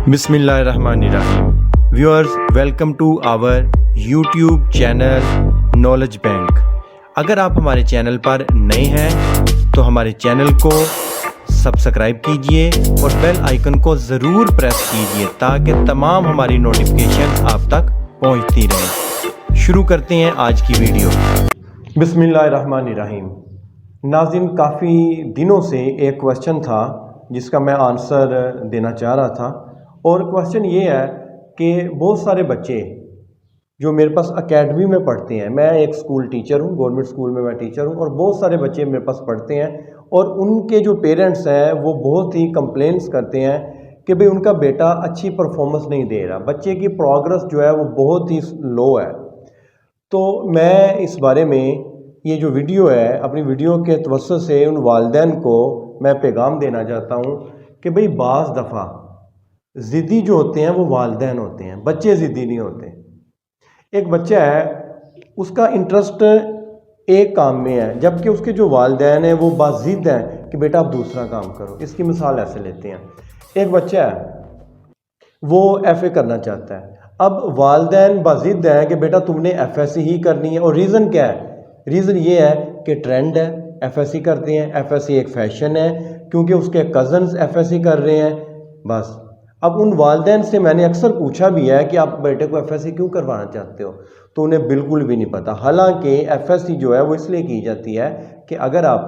बिस्मिल्लाहिर्रहमानिर्रहीम। Viewers, welcome to our YouTube channel Knowledge Bank. अगर आप हमारे चैनल पर नए हैं तो हमारे चैनल को सब्सक्राइब कीजिए और बेल आइकन को ज़रूर प्रेस कीजिए ताकि तमाम हमारी नोटिफिकेशन आप तक पहुंचती रहें। शुरू करते हैं आज की वीडियो। बिस्मिल्लाहिर्रहमानिर्रहीम। नाज़रीन, काफ़ी दिनों से एक क्वेश्चन था जिसका मैं आंसर देना चाह रहा था, और क्वेश्चन ये है कि बहुत सारे बच्चे जो मेरे पास एकेडमी में पढ़ते हैं, मैं एक स्कूल टीचर हूँ, गवर्नमेंट स्कूल में मैं टीचर हूँ, और बहुत सारे बच्चे मेरे पास पढ़ते हैं और उनके जो पेरेंट्स हैं वो बहुत ही कंप्लेंट्स करते हैं कि भाई उनका बेटा अच्छी परफॉर्मेंस नहीं दे रहा, बच्चे की प्रोग्रेस जो है वो बहुत ही लो है। तो मैं इस बारे में ये जो वीडियो है, अपनी वीडियो के तवज्जुह से उन वालिदैन को मैं पैगाम देना चाहता हूँ कि भाई बाज़ दफ़ा ज़िद्दी जो होते हैं वो वालिदैन होते हैं, बच्चे ज़िद्दी नहीं होते। एक बच्चा है, उसका इंटरेस्ट एक काम में है जबकि उसके जो वालिदैन हैं वो बाज़िद हैं कि बेटा आप दूसरा काम करो। इसकी मिसाल ऐसे लेते हैं, एक बच्चा है वो FA करना चाहता है, अब वालिदैन बाज़िद हैं कि बेटा तुमने FSC ही करनी है। और रीज़न क्या है? रीज़न ये है कि ट्रेंड है, FSC करते हैं, FSC एक फ़ैशन है क्योंकि उसके कज़न्स FSC कर रहे हैं। बस अब उन वालिदैन से मैंने अक्सर पूछा भी है कि आप बेटे को FSC क्यों करवाना चाहते हो, तो उन्हें बिल्कुल भी नहीं पता। हालांकि FSC जो है वो इसलिए की जाती है कि अगर आप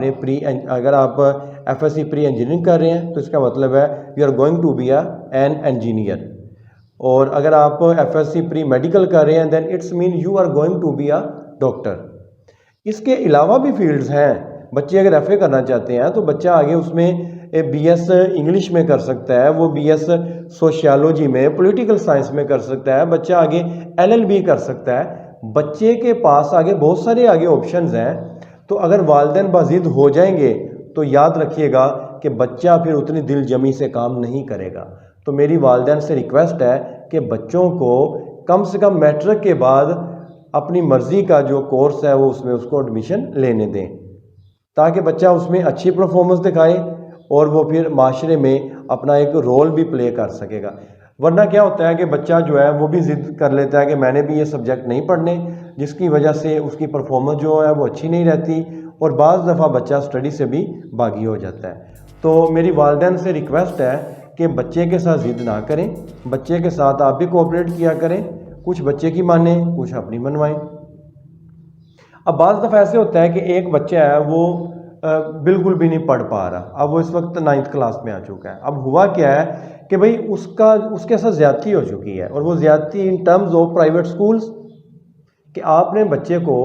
FSC प्री इंजीनियरिंग कर रहे हैं तो इसका मतलब है you are going to be an engineer, और अगर आप FSC प्री मेडिकल कर रहे हैं then it's mean you are going to be doctor. इसके अलावा भी फील्ड्स हैं। बच्चे अगर FA करना चाहते हैं तो बच्चा आगे उसमें BS इंग्लिश में कर सकता है, वो BS सोशियोलॉजी में, पॉलिटिकल साइंस में कर सकता है, बच्चा आगे LLB कर सकता है। बच्चे के पास आगे बहुत सारे आगे ऑप्शंस हैं। तो अगर वालिदैन बाज़िद हो जाएंगे तो याद रखिएगा कि बच्चा फिर उतनी दिल जमी से काम नहीं करेगा। तो मेरी वालिदैन से रिक्वेस्ट है कि बच्चों को कम से कम मैट्रिक के बाद अपनी मर्ज़ी का जो कोर्स है वो उसमें उसको एडमिशन लेने दें ताकि बच्चा उसमें अच्छी परफॉर्मेंस दिखाए और वो फिर माशरे में अपना एक रोल भी प्ले कर सकेगा। वरना क्या होता है कि बच्चा जो है वो भी ज़िद कर लेता है कि मैंने भी ये सब्जेक्ट नहीं पढ़ने, जिसकी वजह से उसकी परफॉर्मेंस जो है वो अच्छी नहीं रहती और बाज़ दफ़ा बच्चा स्टडी से भी बागी हो जाता है। तो मेरी वालिदैन से रिक्वेस्ट है कि बच्चे के साथ ज़िद ना करें, बच्चे के साथ आप भी कोऑपरेट किया करें, कुछ बच्चे की माने कुछ अपनी मनवाएं। अब बाज़ दफ़ा ऐसे होता है कि एक बच्चा है वो बिल्कुल भी नहीं पढ़ पा रहा, अब वो इस वक्त 9th क्लास में आ चुका है। अब हुआ क्या है कि भाई उसके साथ ज़्यादती हो चुकी है, और वो ज़्यादती in terms of private schools कि आपने बच्चे को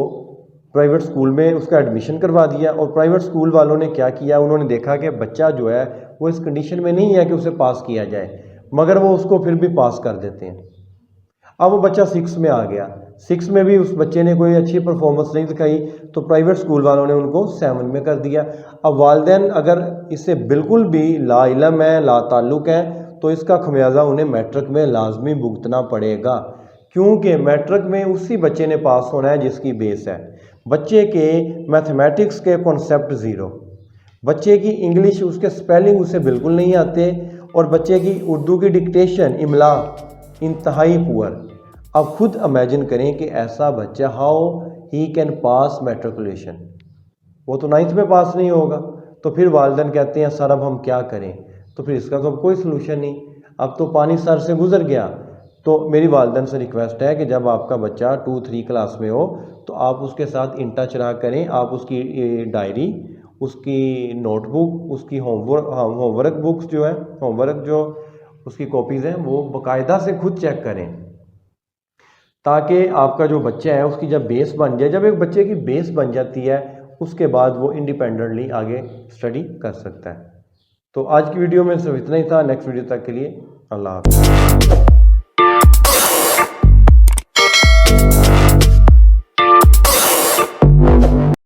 प्राइवेट स्कूल में उसका एडमिशन करवा दिया, और प्राइवेट स्कूल वालों ने क्या किया, उन्होंने देखा कि बच्चा जो है वो इस कंडीशन में नहीं है कि उसे पास किया जाए, मगर वो उसको फिर भी पास कर देते हैं। अब वो बच्चा 6 में आ गया, 6 में भी उस बच्चे ने कोई अच्छी परफॉर्मेंस नहीं दिखाई तो प्राइवेट स्कूल वालों ने उनको 7 में कर दिया। अब वालिदैन अगर इससे बिल्कुल भी ला इल्म है, ला ताल्लुक़ है, तो इसका खमियाजा उन्हें मैट्रिक में लाजमी भुगतना पड़ेगा, क्योंकि मैट्रिक में उसी बच्चे ने पास होना है जिसकी बेस है। बच्चे के मैथमेटिक्स के कॉन्सेप्ट ज़ीरो, बच्चे की इंग्लिश उसके स्पेलिंग उसे बिल्कुल नहीं आते, और बच्चे की उर्दू की डिक्टेशन इमला इंतहाई पुअर। अब खुद इमेजिन करें कि ऐसा बच्चा how he can pass matriculation, वो तो 9th में पास नहीं होगा। तो फिर वालिदैन कहते हैं सर अब हम क्या करें, तो फिर इसका तो कोई सलूशन नहीं, अब तो पानी सर से गुजर गया। तो मेरी वालिदैन से रिक्वेस्ट है कि जब आपका बच्चा 2-3 क्लास में हो तो आप उसके साथ इन टच रहा करें, आप उसकी डायरी, उसकी नोटबुक, उसकी होमवर्क बुक्स जो है, होमवर्क जो उसकी कॉपीज़ हैं वो बाकायदा से खुद चेक करें, ताकि आपका जो बच्चा है उसकी जब बेस बन जाए, जब एक बच्चे की बेस बन जाती है उसके बाद वो इंडिपेंडेंटली आगे स्टडी कर सकता है। तो आज की वीडियो में सिर्फ इतना ही था। नेक्स्ट वीडियो तक के लिए अल्लाह हाफ़िज़।